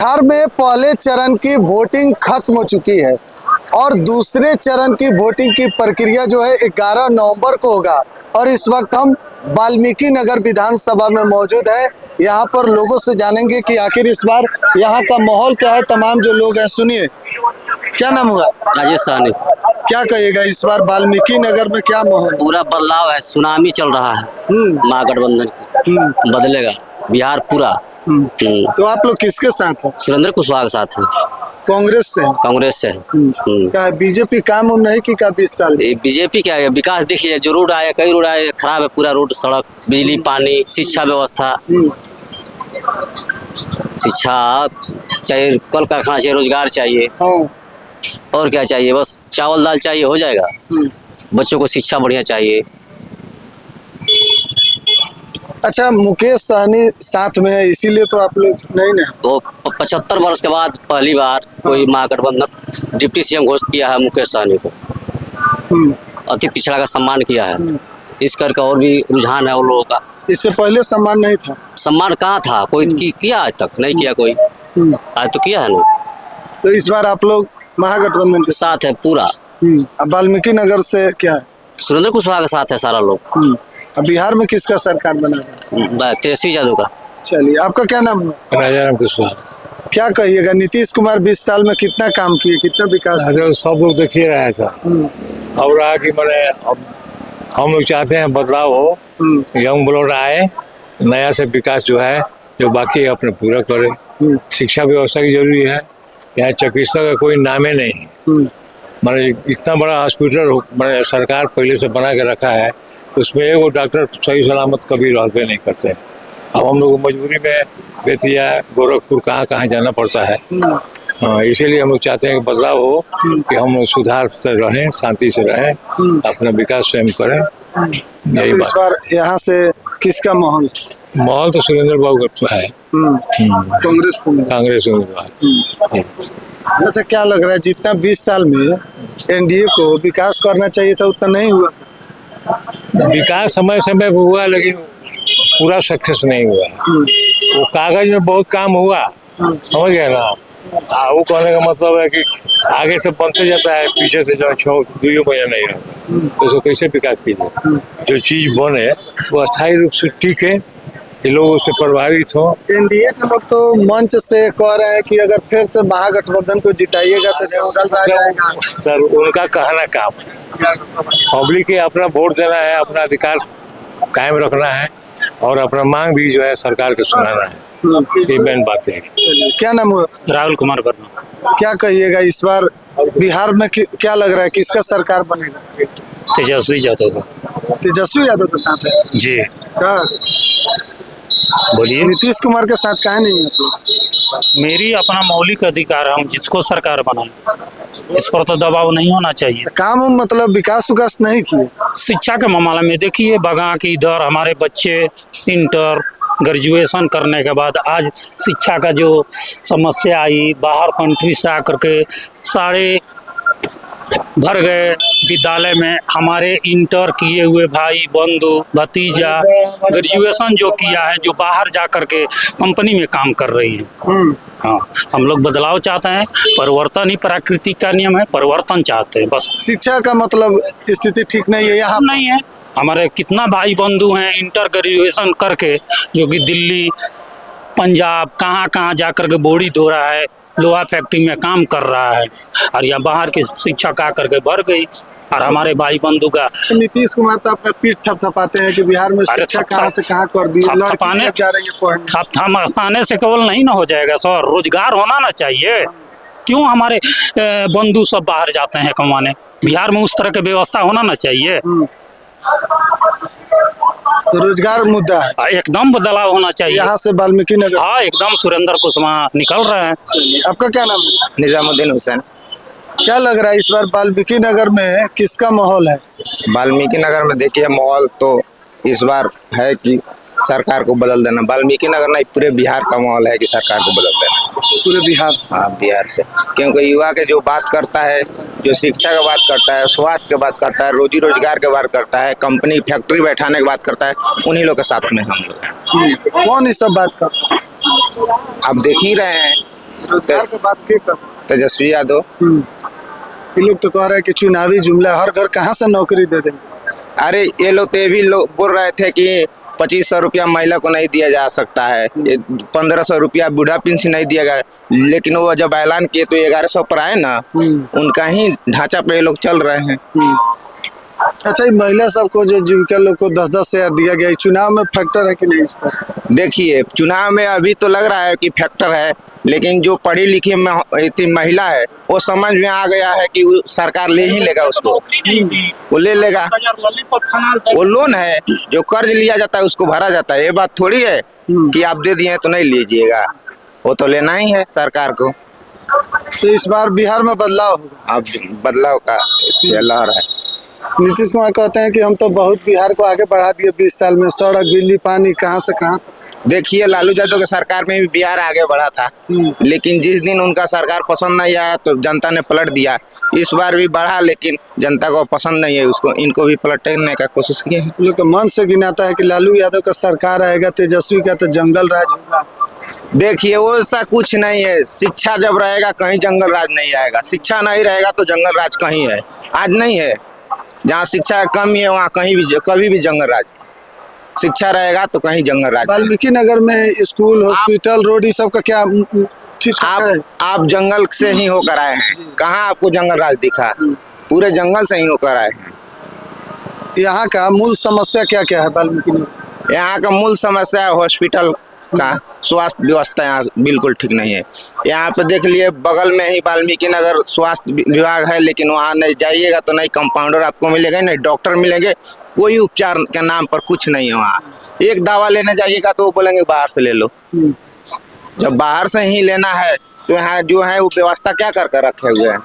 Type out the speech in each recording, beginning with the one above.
बिहार में पहले चरण की वोटिंग खत्म हो चुकी है और दूसरे चरण की वोटिंग की प्रक्रिया जो है 11 नवंबर को होगा। और इस वक्त हम वाल्मीकि नगर विधानसभा में मौजूद है। यहाँ पर लोगों से जानेंगे कि आखिर इस बार यहाँ का माहौल क्या है। तमाम जो लोग हैं, सुनिए, क्या नाम हुआ? राजेश सहनी। क्या कहिएगा इस बार वाल्मीकि नगर में क्या माहौल? पूरा बदलाव है, सुनामी चल रहा है महागठबंधन की। बदलेगा बिहार पूरा। तो आप लोग किसके साथ हैं? सुरेंद्र कुशवाहा के साथ हैं। कांग्रेस से? कांग्रेस से। क्या बीजेपी काम उम नहीं की का 20 साल? बीजेपी क्या है, विकास देखिए, जो रोड आए, कई रोड आए खराब है, पूरा रोड, सड़क, बिजली, पानी, शिक्षा व्यवस्था, शिक्षा चाहिए, कल कारखाना चाहिए, रोजगार चाहिए, और क्या चाहिए? बस चावल दाल चाहिए, हो जाएगा। बच्चों को शिक्षा बढ़िया चाहिए। अच्छा, मुकेश सहनी साथ में है, इसीलिए तो आप लोग नहीं ना? तो 75 वर्ष के बाद पहली बार कोई महागठबंधन डिप्टी सीएम घोषित किया है मुकेश सहनी को। अति पिछड़ा का सम्मान किया है। इस करके और भी रुझान है उन लोगों का। इससे पहले सम्मान नहीं था? सम्मान कहाँ था, कोई किया आज तक नहीं किया कोई। आज तो किया है ना। तो इस बार आप लोग महागठबंधन के साथ है पूरा। अब वाल्मीकि नगर से क्या है? सुरेंद्र कुशवाहा के साथ है सारा लोग। अब बिहार में किसका सरकार बना रहा है? तेजस्वी यादव का। चलिए, आपका क्या नाम है? राजाराम कुशवाहा। क्या कहिएगा, नीतीश कुमार 20 साल में कितना काम किए, कितना विकास? अरे सब लोग देखिए रहे हैं सर। अब रहा कि मैंने, अब हम लोग चाहते हैं बदलाव हो, यंग ब्लड आए, नया से विकास जो है, जो बाकी अपने पूरा करे। शिक्षा व्यवस्था की जरूरी है। यहाँ चिकित्सा का कोई नामे नहीं। मैंने इतना बड़ा हॉस्पिटल मैंने सरकार पहले से बना के रखा है, उसमें एक वो डॉक्टर सही सलामत कभी रहते नहीं करते। अब हम लोग मजबूरी में बेतिया, गोरखपुर, कहाँ कहाँ जाना पड़ता है। इसीलिए हम लोग चाहते हैं कि बदलाव हो, कि हम लोग सुधार से रहें, शांति से रहें, अपना विकास स्वयं करें। यही बात। इस बार यहाँ से किसका माहौल? माहौल तो सुरेंद्र बाबू का है, कांग्रेस उम्मीदवार। अच्छा, क्या लग रहा है, जितना 20 साल में एनडीए को विकास करना चाहिए था उतना नहीं हुआ? विकास समय समय पर हुआ, लेकिन पूरा सक्सेस नहीं हुआ। वो कागज में बहुत काम हुआ, समझ गए ना। वो कहने का मतलब है कि आगे से बनते जाता है, पीछे से जो 2 महीने नहीं रहता, तो उसको कैसे विकास कीजिए? जो चीज बने वो अस्थायी रूप से टिके, ये लोग उससे प्रभावित हो। एनडीए के लोग तो मंच से कह रहे हैं कि अगर फिर से महागठबंधन को जिताइएगा तो जंगल राज आएगा। सर, उनका कहना काम है। पब्लिक के अपना वोट देना है, अपना अधिकार कायम रखना है, और अपना मांग भी जो है सरकार को सुनाना है। ये मेन बात है। क्या नाम हुआ? राहुल कुमार वर्मा। क्या कहिएगा, इस बार बिहार में क्या लग रहा है, किसका सरकार बनेगा? तेजस्वी यादव का। तेजस्वी यादव के साथ है जी, क्या? बोलिए। नीतीश कुमार के साथ काहे नहीं है? मेरी अपना मौलिक अधिकार, हम जिसको सरकार बनाए, इस पर तो दबाव नहीं होना चाहिए। काम मतलब विकास उकास नहीं किए? शिक्षा के मामले में देखिए, बगा की इधर हमारे बच्चे इंटर ग्रेजुएशन करने के बाद आज शिक्षा का जो समस्या आई, बाहर कंट्री से आकर के सारे भर गए विद्यालय में। हमारे इंटर किए हुए भाई बंधु भतीजा ग्रेजुएशन जो किया है, जो बाहर जा कर के कंपनी में काम कर रही है। हाँ, हम लोग बदलाव चाहते हैं, परिवर्तन ही प्रकृति का नियम है, परिवर्तन चाहते हैं बस। शिक्षा का मतलब स्थिति ठीक नहीं है यहाँ? नहीं है। हमारे कितना भाई बंधु हैं इंटर ग्रेजुएशन करके, जो कि दिल्ली, पंजाब, कहाँ कहाँ जा कर के बोरी धो रहा है, लोहा फैक्ट्री में काम कर रहा है, और यहाँ बाहर की शिक्षा का करके भर गई। और हमारे भाई बंधु का नीतीश कुमार तो अपना पीठ थपथपाते हैं कि बिहार में शिक्षा कहाँ से कहाँ कर दी, थपथपाने से केवल नहीं ना हो जाएगा सर, रोजगार होना ना चाहिए। क्यों हमारे बंधु सब बाहर जाते हैं कमाने? बिहार में उस तरह की व्यवस्था होना ना चाहिए। तो रोजगार मुद्दा है, एकदम बदलाव होना चाहिए। यहाँ से वाल्मीकि नगर। हाँ, एकदम सुरेंद्र कुशवाहा निकल रहे हैं। आपका क्या नाम है? निजामुद्दीन हुसैन। क्या लग रहा है इस बार वाल्मीकि नगर में किसका माहौल है? वाल्मीकि नगर में देखिए, माहौल तो इस बार है कि सरकार को बदल देना। वाल्मीकि नगर नहीं, पूरे बिहार का माहौल है कि सरकार को बदल देना। पूरे बिहार से? हाँ, बिहार से। क्योंकि युवा के जो बात करता है, जो शिक्षा की बात करता है, स्वास्थ्य की बात करता है, रोजी रोजगार की बात करता है, कंपनी फैक्ट्री बैठाने की बात करता है, उन्हीं लोग के साथ में हम लोग हैं। कौन इस सब बात करता है? अब देख ही रहे हैं रोजगार की बात क्यों कर? तेजस्वी यादव। ये लोग तो कह रहे हैं कि चुनावी जुमला, हर घर कहाँ से नौकरी दे देंगे। अरे ये लोग तो ये भी लोग बोल रहे थे कि 2500 रुपया महिला को नहीं दिया जा सकता है, ये 1500 रुपया बूढ़ा पेंशन नहीं दिया गया, लेकिन वो जब ऐलान किए तो 1100 पर आए ना, उनका ही ढांचा पे ये लोग चल रहे हैं। अच्छा, ये महिला सबको जो जीविका लोग को 10-10 हजार दिया गया, चुनाव में फैक्टर है कि नहीं इस पर? देखिए चुनाव में अभी तो लग रहा है कि फैक्टर है, लेकिन जो पढ़ी लिखी महिला है वो समझ में आ गया है कि सरकार ले ही लेगा उसको, वो ले लेगा। वो लोन है जो कर्ज लिया जाता है उसको भरा जाता है, ये बात थोड़ी है कि आप दे दिए तो नहीं लीजिएगा, वो तो लेना ही है सरकार को। तो इस बार बिहार में बदलाव होगा। अब बदलाव का लहर है। नीतीश कुमार कहते हैं कि हम तो बहुत बिहार को आगे बढ़ा दिए 20 साल में, सड़क, बिजली, पानी, कहाँ से कहाँ। देखिए लालू यादव के सरकार में भी बिहार आगे बढ़ा था, लेकिन जिस दिन उनका सरकार पसंद नहीं आया तो जनता ने पलट दिया। इस बार भी बढ़ा, लेकिन जनता को पसंद नहीं है, उसको इनको भी पलटने का कोशिश किए हैं। लोग तो मन से गिनाता है कि लालू यादव का सरकार आएगा, तेजस्वी का तो जंगल राज होगा। देखिए वो ऐसा कुछ नहीं है, शिक्षा जब रहेगा कहीं जंगल राज नहीं आएगा, शिक्षा नहीं रहेगा तो जंगल राज कहीं है, आज नहीं है। जहाँ शिक्षा कमी है वहाँ कहीं भी कभी भी जंगल राज, शिक्षा रहेगा तो कहीं जंगल राज। वाल्मीकि नगर में स्कूल, हॉस्पिटल, रोड, ये सब का क्या ठीक है? आप जंगल से ही होकर आए हैं, कहाँ आपको जंगल राज दिखा? पूरे जंगल से ही होकर आए हैं। यहाँ का मूल समस्या क्या क्या है वाल्मीकि नगर? यहाँ का मूल समस्या है हॉस्पिटल का, स्वास्थ्य व्यवस्था यहाँ बिल्कुल ठीक नहीं है। यहाँ पे देख लिए बगल में ही वाल्मीकि नगर स्वास्थ्य विभाग है, लेकिन वहाँ नहीं जाइएगा तो नहीं कंपाउंडर आपको मिलेगा, नहीं डॉक्टर मिलेंगे, कोई उपचार के नाम पर कुछ नहीं है वहाँ। एक दवा लेने जाइएगा तो वो बोलेंगे बाहर से ले लो। जब बाहर से ही लेना है तो यहाँ जो है वो व्यवस्था क्या कर कर रखे हुए हैं।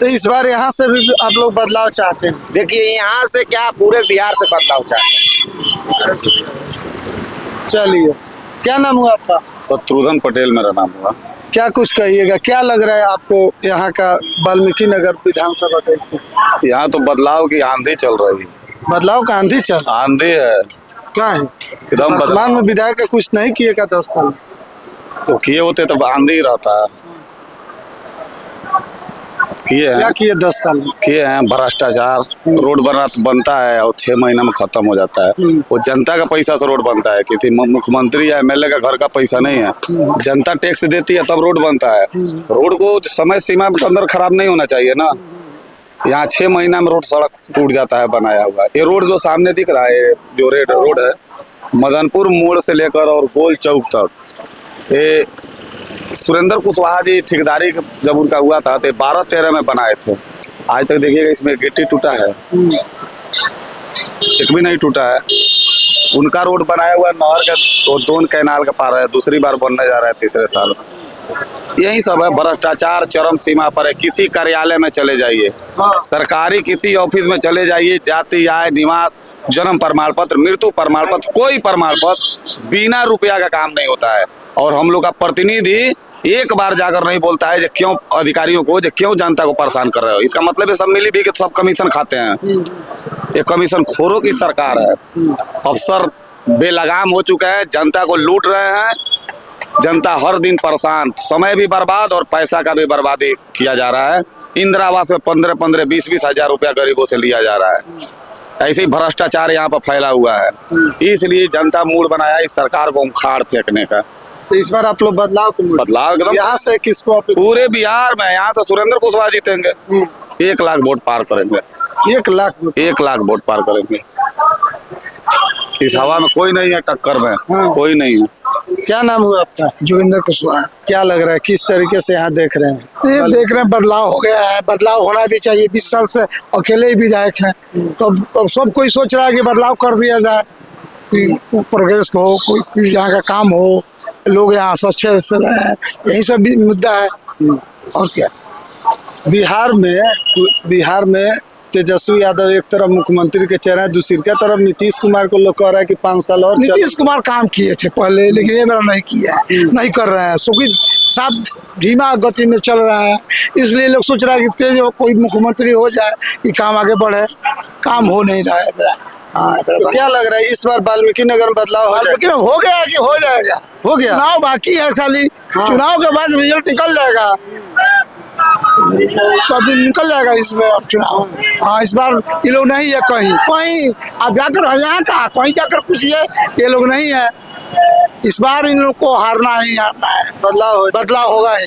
तो इस बार यहाँ से भी आप लोग बदलाव चाहते हैं? देखिए यहाँ से क्या, पूरे बिहार से बदलाव चाहते हैं। चलिए, क्या नाम हुआ आपका? शत्रुघ्न पटेल मेरा नाम हुआ। क्या कुछ कहिएगा, क्या लग रहा है आपको यहाँ का वाल्मीकि नगर विधानसभा का स्थिति? यहाँ तो बदलाव की आंधी चल रही है। बदलाव का आंधी चल, आंधी है क्या है? एकदम। वर्तमान में विधायक का कुछ नहीं किए का 10 साल? तो किए होते तो आंधी ही रहता है। किए क्या हैं, किए 10 साल में? किए हैं भ्रष्टाचार, रोड बनता है और 6 महीना में खत्म हो जाता है। वो जनता का पैसा से रोड बनता है, किसी मुख्यमंत्री या एमएलए का घर का पैसा नहीं है। जनता टैक्स देती है तब रोड बनता है। रोड को समय सीमा के अंदर खराब नहीं होना चाहिए ना। यहाँ 6 महीना में रोड, सड़क टूट जाता है बनाया हुआ। ये रोड जो सामने दिख रहा है, जो रेड रोड है, मदनपुर मोड़ से लेकर और गोल चौक तक, ये सुरेंद्र कुशवाहा जी ठेकेदारी जब उनका हुआ था तो 12-13 में बनाए थे। आज तक देखिएगा इसमें गिट्टी टूटा है, एक भी नहीं टूटा है। उनका रोड बनाया हुआ नहर के और दोन कैनाल का पार है, दूसरी बार बनने जा रहा है तीसरे साल में। यही सब है, भ्रष्टाचार चरम सीमा पर है। किसी कार्यालय में चले जाइए, सरकारी किसी ऑफिस में चले जाइए, जाति, आय, निवास, जन्म प्रमाण पत्र, मृत्यु प्रमाण पत्र, कोई प्रमाण पत्र बिना रुपया का काम नहीं होता है। और हम लोग का प्रतिनिधि एक बार जाकर नहीं बोलता है जो क्यों अधिकारियों को, जो क्यों जनता को परेशान कर रहे हो। इसका मतलब है सब मिली भी कि सब कमीशन खाते हैं। ये कमीशन खोरों की सरकार है। अफसर बेलगाम हो चुका है, जनता को लूट रहे हैं। जनता हर दिन परेशान, समय भी बर्बाद और पैसा का भी बर्बादी किया जा रहा है। इंदिरा आवास में 15-15, 20-20 हजार रुपया गरीबों से लिया जा रहा है। ऐसे ही भ्रष्टाचार यहाँ पर फैला हुआ है। इसलिए जनता मूड बनाया इस सरकार को उखाड़ फेंकने का। तो इस बार आप लोग बदलाव एकदम यहाँ से किसको आप? पूरे बिहार में यहाँ तो सुरेंद्र कुशवाहा जीतेंगे। 1 लाख वोट पार करेंगे। 1 लाख? 1 लाख वोट पार करेंगे। इस हवा में कोई नहीं है टक्कर में, कोई नहीं है। क्या नाम हुआ आपका? जोगिंदर कुशवाहा। क्या लग रहा है, किस तरीके से यहाँ देख रहे हैं? ये देख रहे हैं बदलाव हो गया है, बदलाव होना भी चाहिए। 20 साल से अकेले ही विधायक हैं, तो अब सब कोई सोच रहा है कि बदलाव कर दिया जाए, प्रोग्रेस हो, कोई यहाँ का काम हो, लोग यहाँ स्वच्छ से रहें, यही सब भी मुद्दा है। और क्या, बिहार में तेजस्वी यादव एक तरफ मुख्यमंत्री के चेहरा है, दूसरी का तरफ नीतीश कुमार को लोग कह रहा है कि 5 साल और नीतीश कुमार काम किए थे पहले, लेकिन ये मेरा नहीं किया है, नहीं कर रहे हैं। क्योंकि साफ धीमा गति में चल रहा है, इसलिए लोग सोच रहा है कि तेज कोई मुख्यमंत्री हो जाए कि काम आगे बढ़े। काम हो नहीं रहा है मेरा। हाँ तो क्या लग रहा है इस बार वाल्मीकि नगर में बदलाव हो जाएगा? लेकिन हो गया कि हो जाएगा, हो गया। चुनाव बाकी है खाली, चुनाव के बाद रिजल्ट निकल जाएगा, सब दिन निकल जाएगा इसमें अब चुनाव। हाँ इस बार ये लोग नहीं है, कहीं कहीं आप जाकर यहाँ कहा कहीं जाकर पूछिए, ये लोग नहीं है। इस बार इन लोग को हारना ही हारना है, बदलाव होगा ही।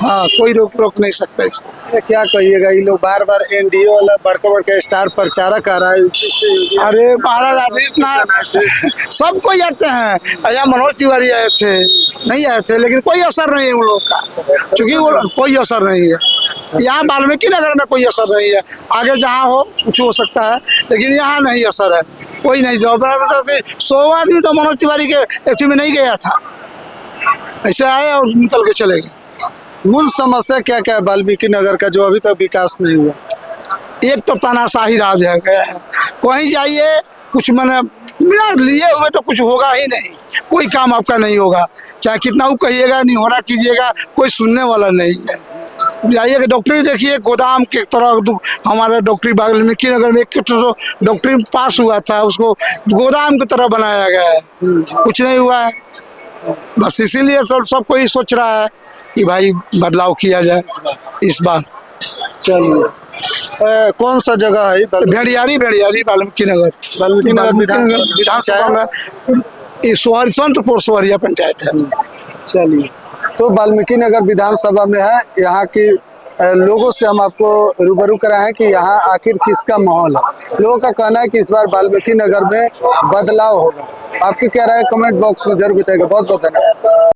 हाँ कोई रोक नहीं सकता इसको। ये क्या कहिएगा, ये लोग बार बार एनडीए वाला बड़का स्टार प्रचारक आ रहा है। अरे महाराज आदमी इतना सब कोई आते हैं, अया मनोज तिवारी आए थे, नहीं आए थे, लेकिन कोई असर नहीं है उन लोग का, क्योंकि वो कोई असर नहीं है। यहाँ वाल्मीकि नगर में कोई असर नहीं है, आगे जहाँ हो कुछ हो सकता है, लेकिन यहाँ नहीं असर है, कोई नहीं। 100 आदमी तो मनोज तिवारी के एथी में नहीं गया था, ऐसे आए और निकल के चले गए। मूल समस्या क्या क्या है वाल्मीकि नगर का जो अभी तक विकास नहीं हुआ? एक तो तानाशाही राज है गया है, कहीं जाइए कुछ मैंने बिना लिए हुए तो कुछ होगा ही नहीं, कोई काम आपका नहीं होगा, चाहे कितना वो कहिएगा नहीं होना कीजिएगा, कोई सुनने वाला नहीं है। जाइए कि डॉक्टरी देखिए, गोदाम के तरह हमारे डॉक्टरी वाल्मीकि नगर में एक डॉक्टरी पास हुआ था, उसको गोदाम की तरह बनाया गया है, कुछ नहीं हुआ है। बस इसीलिए सब कोई सोच रहा है कि भाई बदलाव किया जाए इस बार। चलिए कौन सा जगह है? भेड़ियारी वाल्मीकि नगर विधानसभा में संतपुर सोहरिया पंचायत है। चलिए, तो वाल्मीकि नगर विधानसभा में है, यहाँ की लोगों से हम आपको रूबरू कराएं कि यहाँ आखिर किसका माहौल है। लोगों का कहना है कि इस बार वाल्मीकि नगर में बदलाव होगा। आपकी क्या राय कमेंट बॉक्स में जरूर बताइएगा। बहुत बहुत धन्यवाद।